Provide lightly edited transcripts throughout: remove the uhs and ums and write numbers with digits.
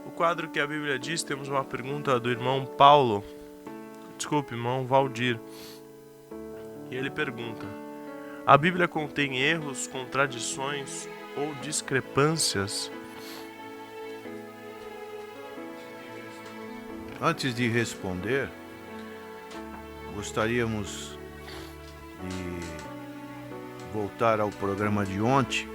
O quadro que a Bíblia diz, temos uma pergunta do irmão Paulo, irmão Valdir. E ele pergunta: a Bíblia contém erros, contradições ou discrepâncias? Antes de responder, gostaríamos de voltar ao programa de ontem,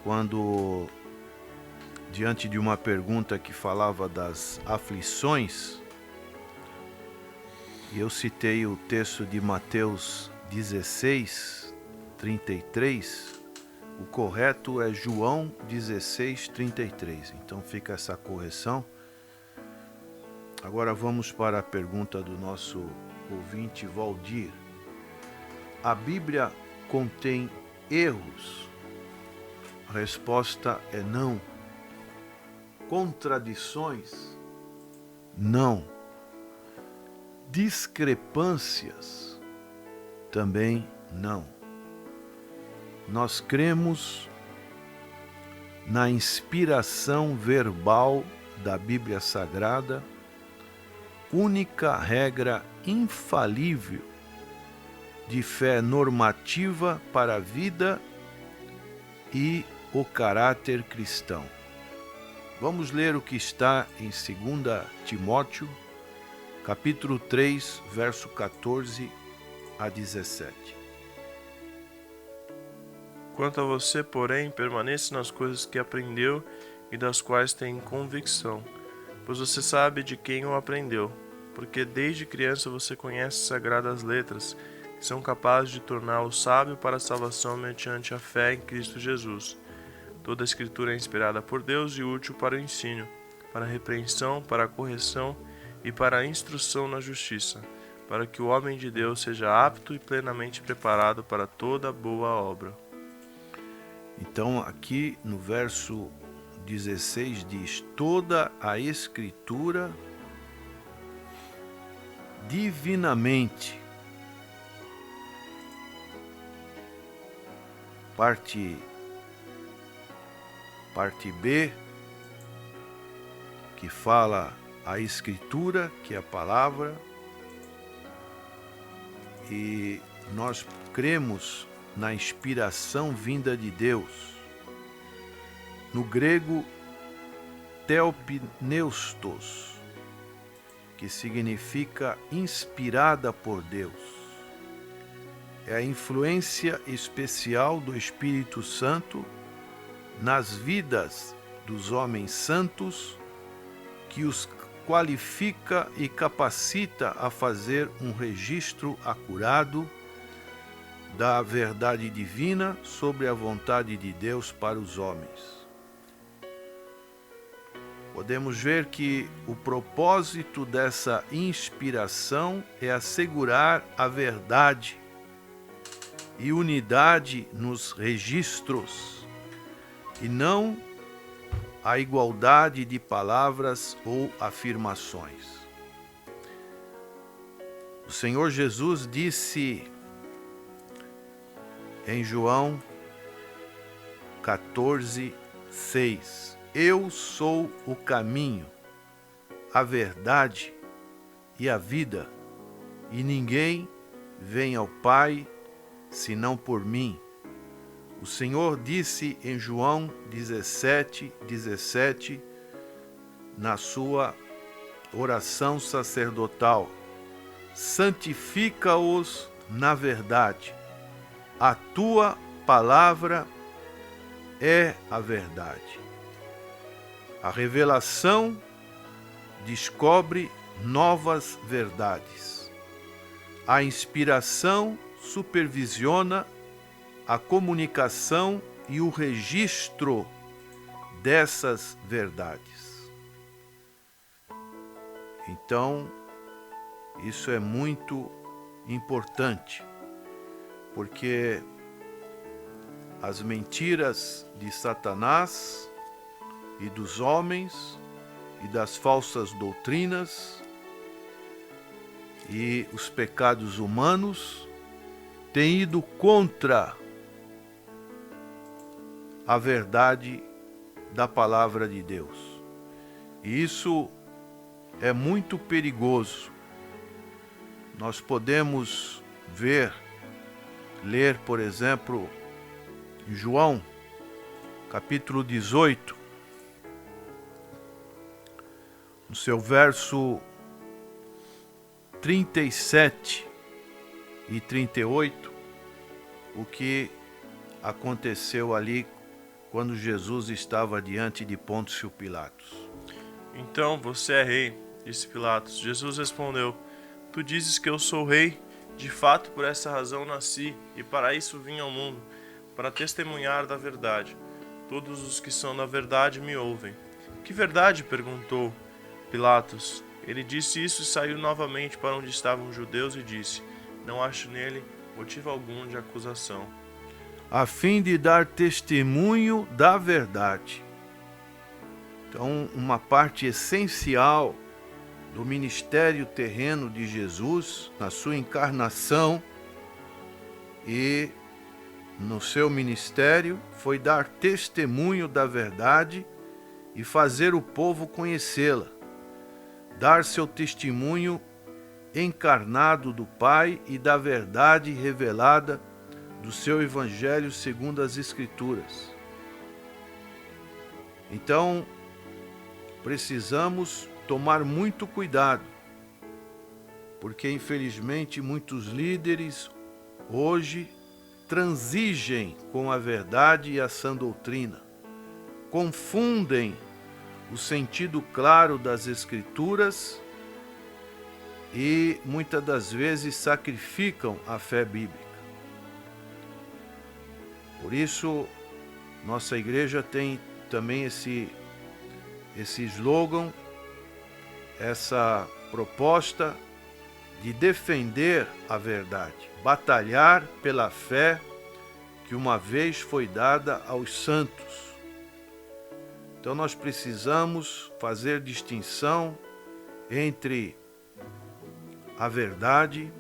quando, diante de uma pergunta que falava das aflições, eu citei o texto de Mateus 16, 33. O correto é João 16, 33. Então fica essa correção. Agora vamos para a pergunta do nosso ouvinte Valdir. A Bíblia contém erros? A resposta é não. Contradições? Não. Discrepâncias? Também não. Nós cremos na inspiração verbal da Bíblia Sagrada, única regra infalível de fé normativa para a vida e o caráter cristão. Vamos ler o que está em 2 Timóteo, capítulo 3, verso 14 a 17. Quanto a você, porém, permaneça nas coisas que aprendeu e das quais tem convicção, pois você sabe de quem o aprendeu, porque desde criança você conhece as sagradas letras, que são capazes de torná-lo sábio para a salvação mediante a fé em Cristo Jesus. Toda a Escritura é inspirada por Deus e útil para o ensino, para a repreensão, para a correção e para a instrução na justiça, para que o homem de Deus seja apto e plenamente preparado para toda boa obra. Então, aqui no verso 16 diz: toda a Escritura divinamente. Parte B, que fala a Escritura, que é a palavra, e nós cremos na inspiração vinda de Deus. No grego, theopneustos, que significa inspirada por Deus. É a influência especial do Espírito Santo nas vidas dos homens santos, que os qualifica e capacita a fazer um registro acurado da verdade divina sobre a vontade de Deus para os homens. Podemos ver que o propósito dessa inspiração é assegurar a verdade e unidade nos registros, e não a igualdade de palavras ou afirmações. O Senhor Jesus disse em João 14, 6: eu sou o caminho, a verdade e a vida, e ninguém vem ao Pai senão por mim. O Senhor disse em João 17, 17, na sua oração sacerdotal: santifica-os na verdade, a tua palavra é a verdade. A revelação descobre novas verdades. A inspiração supervisiona a comunicação e o registro dessas verdades. Então, isso é muito importante, porque as mentiras de Satanás e dos homens e das falsas doutrinas e os pecados humanos têm ido contra a verdade da palavra de Deus. E isso é muito perigoso. Nós podemos ler, por exemplo, em João, capítulo 18, no seu verso 37 e 38, o que aconteceu ali quando Jesus estava diante de Pôncio Pilatos. Então você é rei, disse Pilatos. Jesus respondeu: Tu dizes que eu sou rei? De fato, por essa razão nasci, e para isso vim ao mundo, para testemunhar da verdade. Todos os que são da verdade me ouvem. Que verdade? Perguntou Pilatos. Ele disse isso e saiu novamente para onde estavam os judeus e disse: Não acho nele motivo algum de acusação. A fim de dar testemunho da verdade. Então, uma parte essencial do ministério terreno de Jesus, na sua encarnação e no seu ministério, foi dar testemunho da verdade e fazer o povo conhecê-la, dar seu testemunho encarnado do Pai e da verdade revelada do seu Evangelho segundo as Escrituras. Então, precisamos tomar muito cuidado, porque infelizmente muitos líderes hoje transigem com a verdade e a sã doutrina, confundem o sentido claro das Escrituras e muitas das vezes sacrificam a fé bíblica. Por isso, nossa igreja tem também esse slogan, essa proposta de defender a verdade, batalhar pela fé que uma vez foi dada aos santos. Então nós precisamos fazer distinção entre a verdade,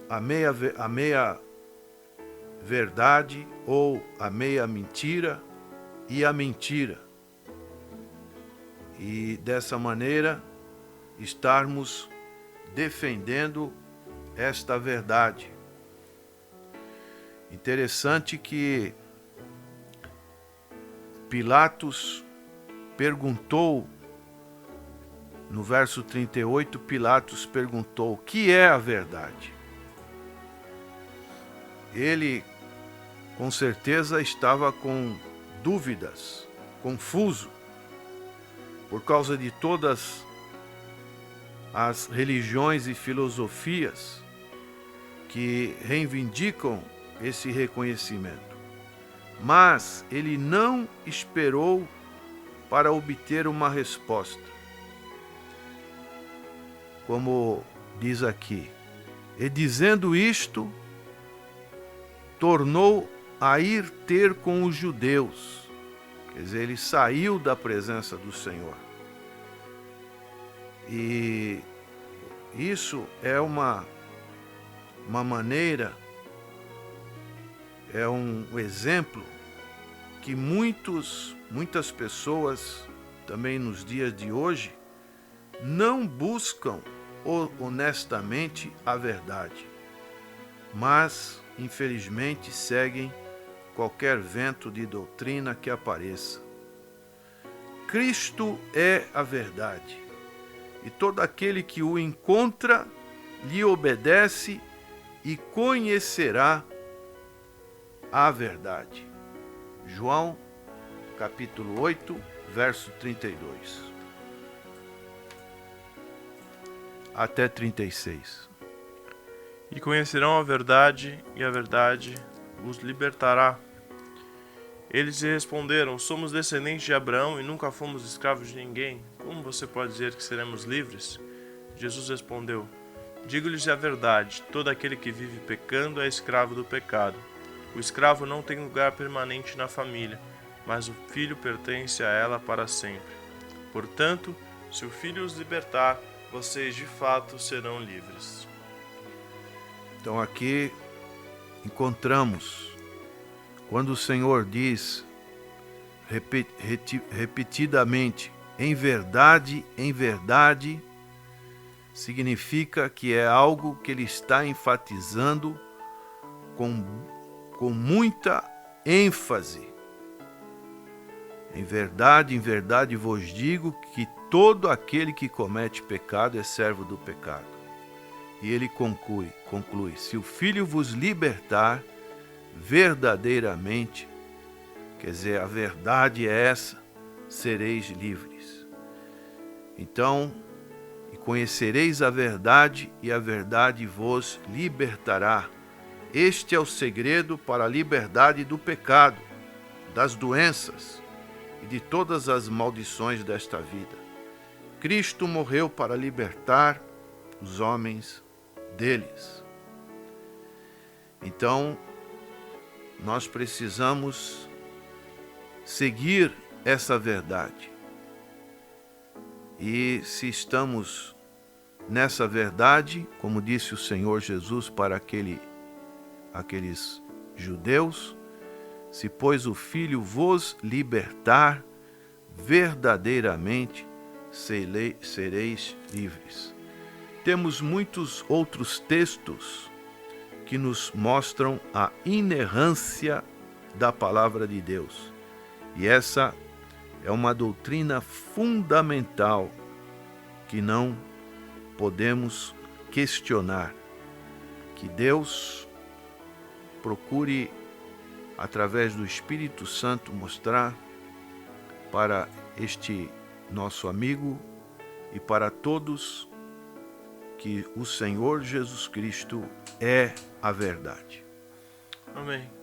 a meia verdade ou a meia mentira e a mentira. E dessa maneira estarmos defendendo esta verdade. Interessante que Pilatos perguntou, no verso 38, Pilatos perguntou: o que é a verdade? Ele, com certeza, estava com dúvidas, confuso, por causa de todas as religiões e filosofias que reivindicam esse reconhecimento. Mas ele não esperou para obter uma resposta. Como diz aqui, e dizendo isto, tornou a ir ter com os judeus. Quer dizer, ele saiu da presença do Senhor. E isso é uma maneira, é um exemplo que muitas pessoas, também nos dias de hoje, não buscam honestamente a verdade, mas, infelizmente, seguem qualquer vento de doutrina que apareça. Cristo é a verdade, e todo aquele que o encontra lhe obedece e conhecerá a verdade. João, capítulo 8, verso 32. Até 36. E conhecerão a verdade, e a verdade os libertará. Eles lhe responderam: somos descendentes de Abraão e nunca fomos escravos de ninguém. Como você pode dizer que seremos livres? Jesus respondeu: digo-lhes a verdade, todo aquele que vive pecando é escravo do pecado. O escravo não tem lugar permanente na família, mas o filho pertence a ela para sempre. Portanto, se o filho os libertar, vocês de fato serão livres. Então aqui encontramos, quando o Senhor diz repetidamente em verdade, significa que é algo que ele está enfatizando com muita ênfase. Em verdade vos digo que todo aquele que comete pecado é servo do pecado. E ele conclui, se o Filho vos libertar, verdadeiramente, quer dizer, a verdade é essa, sereis livres. Então, e conhecereis a verdade, e a verdade vos libertará. Este é o segredo para a liberdade do pecado, das doenças e de todas as maldições desta vida. Cristo morreu para libertar os homens deles. Então, nós precisamos seguir essa verdade. E se estamos nessa verdade, como disse o Senhor Jesus para aqueles judeus, se pois o Filho vos libertar, verdadeiramente sereis livres. Temos muitos outros textos que nos mostram a inerrância da palavra de Deus. E essa é uma doutrina fundamental que não podemos questionar. Que Deus procure, através do Espírito Santo, mostrar para este nosso amigo e para todos que o Senhor Jesus Cristo é a verdade. Amém.